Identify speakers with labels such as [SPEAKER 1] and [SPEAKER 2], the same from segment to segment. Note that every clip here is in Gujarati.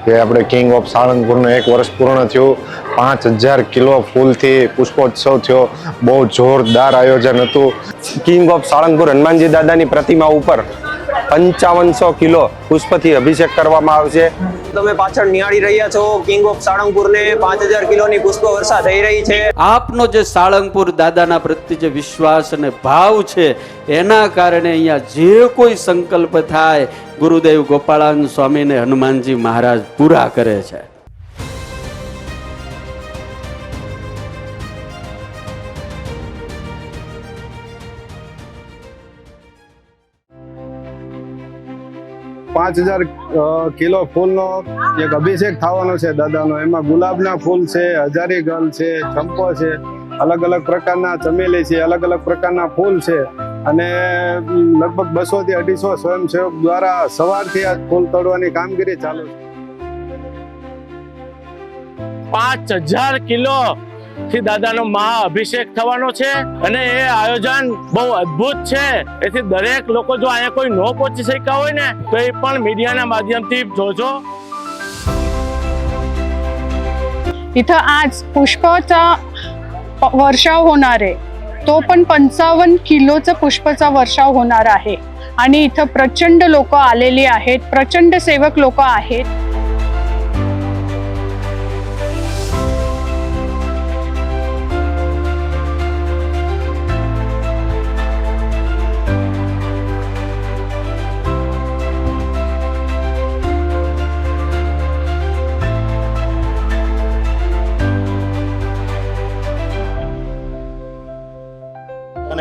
[SPEAKER 1] કે આપણે કિંગ ઓફ સાળંગપુરનું 1 વર્ષ પૂર્ણ થયું. 5000 કિલો ફૂલથી પુષ્પોત્સવ થયો. બહુ જોરદાર આયોજન હતું.
[SPEAKER 2] કિંગ ઓફ સાળંગપુર હનુમાનજી દાદાની પ્રતિમા ઉપર 5500 કિલો પુષ્પથી અભિષેક કરવામાં આવશે. તમે પાછળ નિહાળી રહ્યા છો કિંગ ઓફ સાળંગપુરને 5000 કિલોની પુષ્પ વર્ષા થઈ રહી છે.
[SPEAKER 3] આપનો જે સાળંગપુર દાદાના પ્રત્યે જે વિશ્વાસ અને ભાવ છે એના કારણે અહીંયા જે કોઈ સંકલ્પ થાય ગુરુદેવ ગોપાળાનંદ સ્વામીને હનુમાનજી મહારાજ પૂરા કરે છે.
[SPEAKER 1] પાંચ 5000 કિલો ફૂલનો એક અભિષેક થવાનો છે દાદાનો. એમાં ગુલાબના ફૂલ છે, હજારી ગલ છે, ચંપો છે, અલગ અલગ પ્રકારના ચમેલી છે, અલગ અલગ પ્રકારના ફૂલ છે. અને લગભગ 200 થી 250 સ્વયંસેવક દ્વારા સવારથી આ ફૂલ તોડવાની કામગીરી ચાલુ છે.
[SPEAKER 4] 5000 કિલો થી દાદાનો મહા અભિષેક થવાનો છે અને એ આયોજન બહુ અદ્ભુત છે. એથી દરેક લોકો જો અહીંયા કોઈ ન પહોંચી શક્યા હોય ને તો એ પણ मीडियाના माध्यमથી જોજો.
[SPEAKER 5] इथं आज पुष्पाचा वर्षाव होणार आहे. तो पण 55 किलोचा पुष्पाचा वर्षाव होणार आहे आणि इथं प्रचंड लोक आलेली आहेत, प्रचंड सेवक लोक आहेत.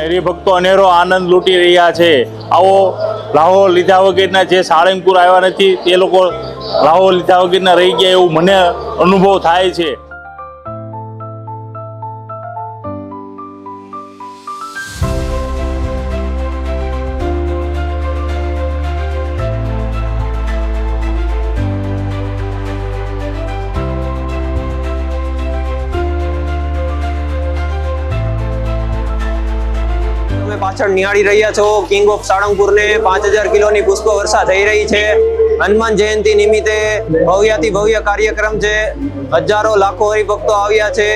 [SPEAKER 4] હરિભક્તો અનેરો આનંદ લૂંટી રહ્યા છે. આવો લાહો લીધા વગરના જે સાળંગપુર આવ્યા નથી તે લોકો લાહો લીધા વગરના રહી ગયા એવું મને અનુભવ થાય છે.
[SPEAKER 2] પાછળ નિહાળી રહ્યા છો કિંગ ઓફ સાળંગપુરને 5000 કિલોની પુષ્પ વર્ષા થઈ રહી છે. હનુમાન જયંતિ નિમિત્તે ભવ્યાતિ ભવ્ય કાર્યક્રમ છે. હજારો લાખો હરિભક્તો આવ્યા છે.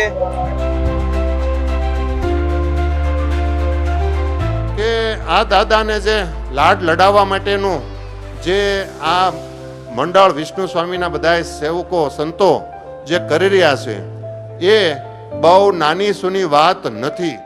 [SPEAKER 6] કે આ દાદાને જે લાડ લડાવવા માટેનું જે આ મંડળ વિષ્ણુ સ્વામીના બધા સેવકો સંતો જે કરી રહ્યા છે એ બહુ નાની સૂની વાત નથી.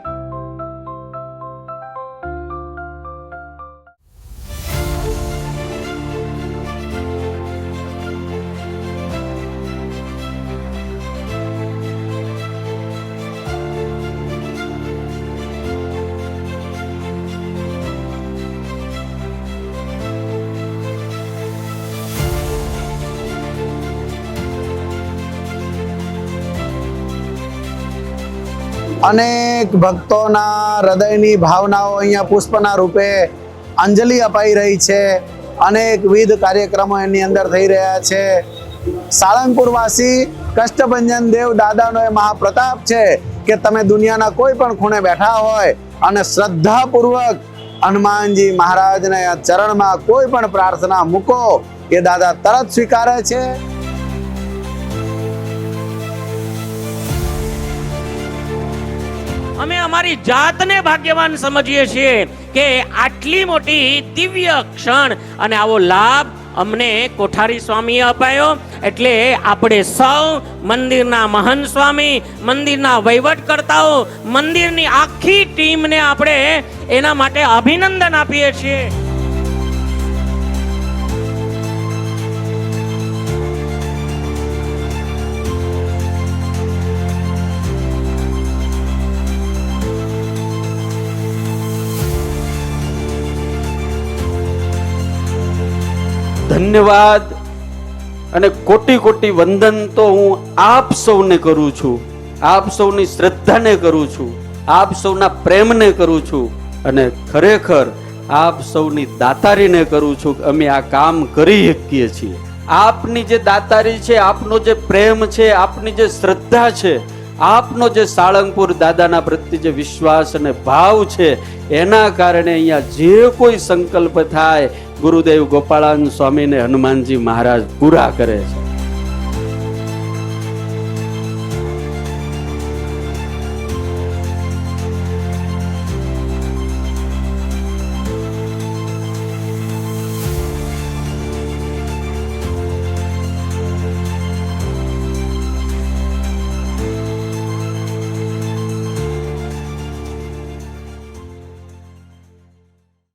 [SPEAKER 7] અનેક ભક્તોના હૃદયની ભાવનાઓ અહીંયા પુષ્પના રૂપે અંજલિ અપાઈ રહી છે. અનેકવિધ કાર્યક્રમો એની અંદર થઈ રહ્યા છે. સાળંગપુરવાસી કષ્ટભંજન દેવ દાદાનો એ મહાપ્રતાપ છે કે તમે દુનિયાના કોઈ પણ ખૂણે બેઠા હોય અને શ્રદ્ધાપૂર્વક હનુમાનજી મહારાજને ચરણમાં કોઈ પણ પ્રાર્થના મૂકો એ દાદા તરત સ્વીકારે છે.
[SPEAKER 8] અમે અમારી જાતને ભાગ્યવાન સમજીએ છીએ કે આટલી મોટી દિવ્ય ક્ષણ અને આવો લાભ અમને કોઠારી સ્વામીએ અપાયો. એટલે આપણે સૌ મંદિરના મહંત સ્વામી, મંદિરના વહીવટકર્તાઓ, મંદિરની આખી ટીમને આપણે એના માટે અભિનંદન આપીએ છીએ.
[SPEAKER 3] ધન્યવાદ અને કોટી કોટી વંદન તો હું આપ સૌને કરું છું, આપ સૌની શ્રદ્ધાને કરું છું, આપ સૌના પ્રેમને કરું છું અને ખરેખર આપ સૌની દાતારીને કરું છું. અમે આ કામ કરી શકીએ છીએ. આપની જે દાતારી છે, આપનો જે પ્રેમ છે, આપની જે શ્રદ્ધા છે, આપનો જે સાળંગપુર દાદાના પ્રત્યે જે વિશ્વાસ અને ભાવ છે એના કારણે અહીંયા જે કોઈ સંકલ્પ થાય ગુરુદેવ ગોપાળાનંદ સ્વામીને હનુમાનજી મહારાજ પૂરા કરે છે.